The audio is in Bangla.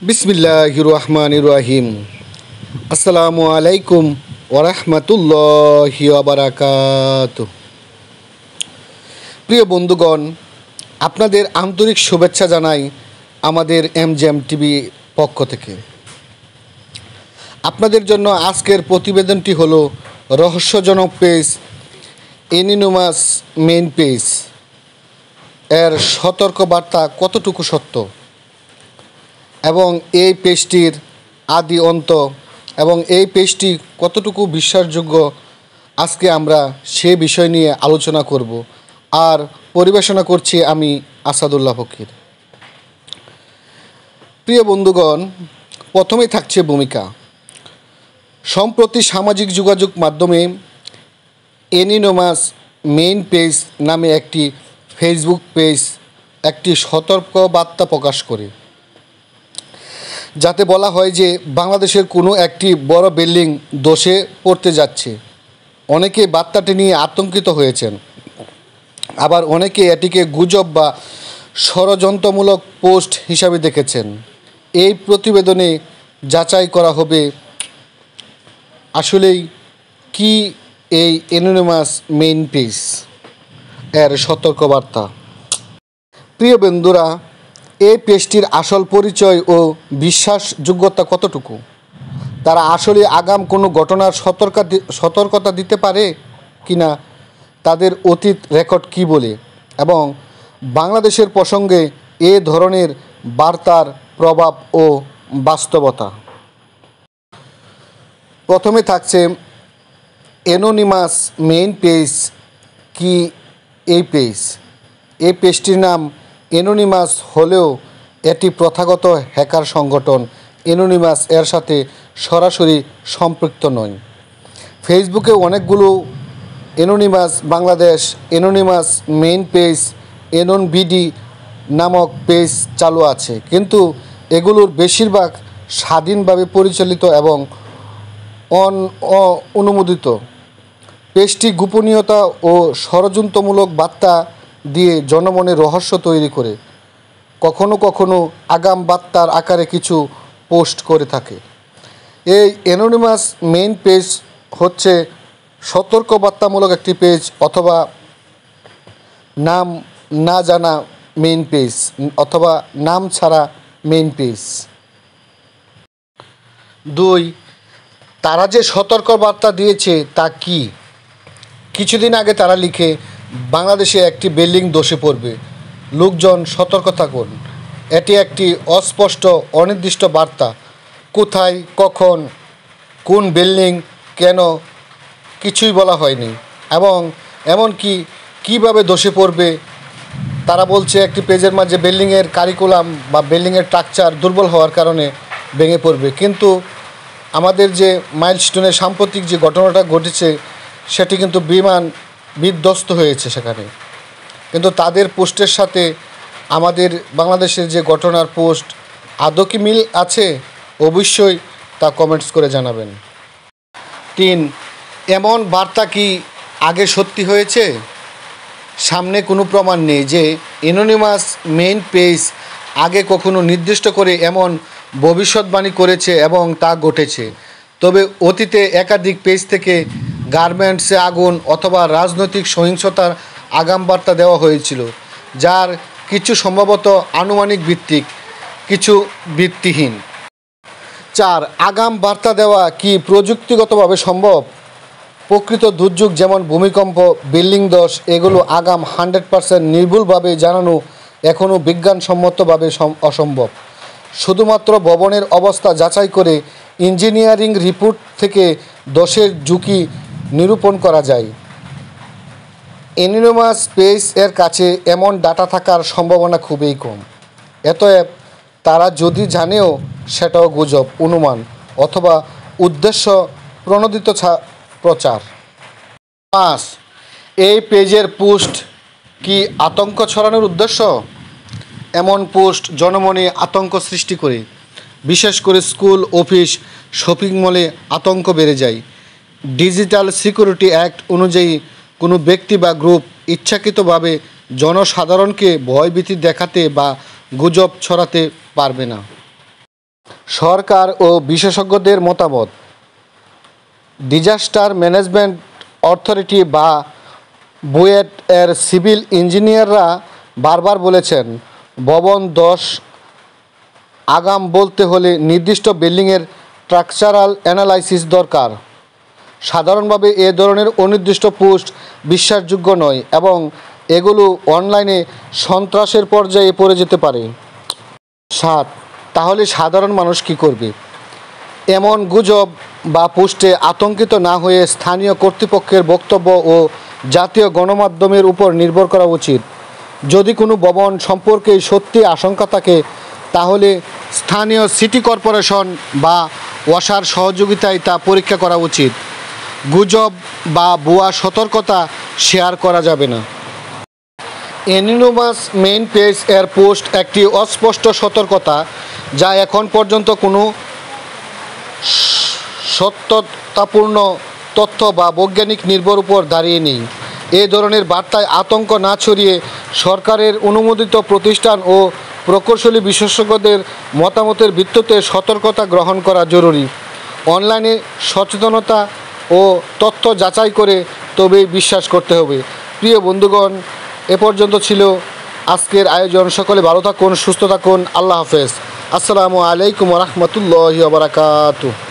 বিসমিল্লাহির রহমানির রহিম। আসসালামু আলাইকুম ওরহমতুল্লাহি ওয়া বারাকাতুহু। প্রিয় বন্ধুগণ, আপনাদের আন্তরিক শুভেচ্ছা জানাই আমাদের এমজেএম টিভি পক্ষ থেকে। আপনাদের জন্য আজকের প্রতিবেদনটি হলো রহস্যজনক পেজ এনিনোমাস মেইন পেজ এর সতর্কবার্তা কতটুকু সত্য এবং এই পেজটির আদি অন্ত এবং এই পেজটি কতটুকু বিশ্বাসযোগ্য, আজকে আমরা সে বিষয় নিয়ে আলোচনা করব। আর পরিবেশনা করছি আমি আসাদুল্লাহ ফকির। প্রিয় বন্ধুগণ, প্রথমেই থাকছে ভূমিকা। সম্প্রতি সামাজিক যোগাযোগ মাধ্যমে এনিনোমাস মেইন পেজ নামে একটি ফেসবুক পেজ একটি সতর্কবার্তা প্রকাশ করে, যাতে বলা হয় যে বাংলাদেশের কোনো একটি বড় বিল্ডিং ধসে পড়তে যাচ্ছে। অনেকে বার্তাটি নিয়ে আতঙ্কিত হয়েছেন, আবার অনেকে এটিকে গুজব বা ষড়যন্ত্রমূলক পোস্ট হিসাবে দেখেছেন। এই প্রতিবেদনে যাচাই করা হবে আসলেই কি এই এনিনোমাস মেইন পেজ এর সতর্কবার্তা। প্রিয় বন্ধুরা, এই পেজটির আসল পরিচয় ও বিশ্বাসযোগ্যতা কতটুকু? তারা আসলে আগাম কোনো ঘটনার সতর্কতা দিতে পারে কিনা, তাদের অতীত রেকর্ড কি বলে, এবং বাংলাদেশের প্রসঙ্গে এ ধরনের বার্তার প্রভাব ও বাস্তবতা। প্রথমে থাকছে এনোনিমাস মেইন পেজ কি এই পেজ। এই পেজটির নাম এনোনিমাস হলেও এটি প্রথাগত হ্যাকার সংগঠন এনোনিমাস এর সাথে সরাসরি সম্পৃক্ত নয়। ফেসবুকে অনেকগুলো anonymous Bangladesh, anonymous main page, NBD নামক পেজ চালু আছে, কিন্তু এগুলোর বেশিরভাগ স্বাধীনভাবে পরিচালিত এবং অনুমোদিত। পেজটি গোপনীয়তা ও ষড়যন্ত্রমূলক বার্তা দিয়ে জনমনে রহস্য তৈরি করে, কখনো কখনো আগাম বার্তার আকারে কিছু পোস্ট করে থাকে। এই এনোনিমাস মেইন পেজ হচ্ছে সতর্কবার্তামূলক একটি পেজ অথবা নাম না জানা মেইন পেজ অথবা নাম ছাড়া মেইন পেজ। 2. তারা যে সতর্কবার্তা দিয়েছে তা কি? কিছুদিন আগে তারা লিখে, বাংলাদেশে একটি বিল্ডিং ধসে পড়বে, লোকজন সতর্ক থাকুন। এটি একটি অস্পষ্ট অনির্দিষ্ট বার্তা। কোথায়, কখন, কোন বিল্ডিং, কেন, কিছুই বলা হয়নি, এবং এমনকি কীভাবে ধসে পড়বে। তারা বলছে একটি পেজের মাঝে বিল্ডিংয়ের কারিকুলাম বা বিল্ডিংয়ের স্ট্রাকচার দুর্বল হওয়ার কারণে ভেঙে পড়বে, কিন্তু আমাদের যে মাইলস্টোনের সাম্প্রতিক যে ঘটনাটা ঘটেছে সেটি কিন্তু বিমান বিধ্বস্ত হয়েছে সেখানে। কিন্তু তাদের পোস্টের সাথে আমাদের বাংলাদেশের যে ঘটনার পোস্ট আদৌ কি মিল আছে? অবশ্যই তা কমেন্টস করে জানাবেন। 3. এমন বার্তা কি আগে সত্যি হয়েছে? সামনে কোনো প্রমাণ নেই যে এনোনিমাস মেইন পেজ আগে কখনো নির্দিষ্ট করে এমন ভবিষ্যৎবাণী করেছে এবং তা ঘটেছে। তবে অতীতে একাধিক পেজ থেকে গার্মেন্টসে আগুন অথবা রাজনৈতিক সহিংসতার আগাম বার্তা দেওয়া হয়েছিল, যার কিছু সম্ভবত আনুমানিক ভিত্তিক, কিছু ভিত্তিহীন। 4. আগাম বার্তা দেওয়া কি প্রযুক্তিগতভাবে সম্ভব? প্রকৃত দুর্যোগ যেমন ভূমিকম্প, বিল্ডিং ধস, এগুলো আগাম 100% নির্ভুলভাবে জানানো এখনও বিজ্ঞানসম্মতভাবে অসম্ভব। শুধুমাত্র ভবনের অবস্থা যাচাই করে ইঞ্জিনিয়ারিং রিপোর্ট থেকে ধসের ঝুঁকি নিরূপণ করা যায়। এনিনোমাস পেজ এর কাছে এমন ডাটা থাকার সম্ভাবনা খুবই কম। অতএব তারা যদি জানেও সেটাও গুজব, অনুমান অথবা উদ্দেশ্য প্রণোদিত প্রচার। 5. এই পেজের পোস্ট কি আতঙ্ক ছড়ানোর উদ্দেশ্য? এমন পোস্ট জনমনে আতঙ্ক সৃষ্টি করে, বিশেষ করে স্কুল, অফিস, শপিং মলে আতঙ্ক বেড়ে যায়। ডিজিটাল সিকিউরিটি অ্যাক্ট অনুযায়ী কোনো ব্যক্তি বা গ্রুপ ইচ্ছাকৃতভাবে জনসাধারণকে ভয়ভীতি দেখাতে বা গুজব ছড়াতে পারবে না। সরকার ও বিশেষজ্ঞদের মতামত। ডিজাস্টার ম্যানেজমেন্ট অথরিটি বা বুয়েট এর সিভিল ইঞ্জিনিয়াররা বারবার বলেছেন, ভবন ধস আগাম বলতে হলে নির্দিষ্ট বিল্ডিংয়ের স্ট্রাকচারাল অ্যানালাইসিস দরকার। সাধারণভাবে এ ধরনের অনির্দিষ্ট পোস্ট বিশ্বাসযোগ্য নয় এবং এগুলো অনলাইনে সন্ত্রাসের পর্যায়ে পড়ে যেতে পারে। 7. তাহলে সাধারণ মানুষ কী করবে? এমন গুজব বা পোস্টে আতঙ্কিত না হয়ে স্থানীয় কর্তৃপক্ষের বক্তব্য ও জাতীয় গণমাধ্যমের উপর নির্ভর করা উচিত। যদি কোনো ভবন সম্পর্কে সত্যি আশঙ্কা থাকে তাহলে স্থানীয় সিটি কর্পোরেশন বা ওয়াসার সহযোগিতায় তা পরীক্ষা করা উচিত। গুজব বা ভুয়া সতর্কতা শেয়ার করা যাবে না। অ্যানোনিমাস মেইন পেজ এর পোস্ট একটি অস্পষ্ট সতর্কতা যা এখন পর্যন্ত কোনো সত্যতাপূর্ণ তথ্য বা বৈজ্ঞানিক নির্ভর উপর দাঁড়িয়ে নেই। এ ধরনের বার্তায় আতঙ্ক না ছড়িয়ে সরকারের অনুমোদিত প্রতিষ্ঠান ও প্রকৌশলী বিশেষজ্ঞদের মতামতের ভিত্তিতে সতর্কতা গ্রহণ করা জরুরি। অনলাইনে সচেতনতা ও তথ্য যাচাই করে তবেই বিশ্বাস করতে হবে। প্রিয় বন্ধুগণ, এ পর্যন্ত ছিল আজকের আয়োজন। সকলে ভালো থাকুন, সুস্থ থাকুন। আল্লাহ হাফেজ। আসসালামু আলাইকুম ওয়া রাহমাতুল্লাহি ওয়া বারাকাতুহু।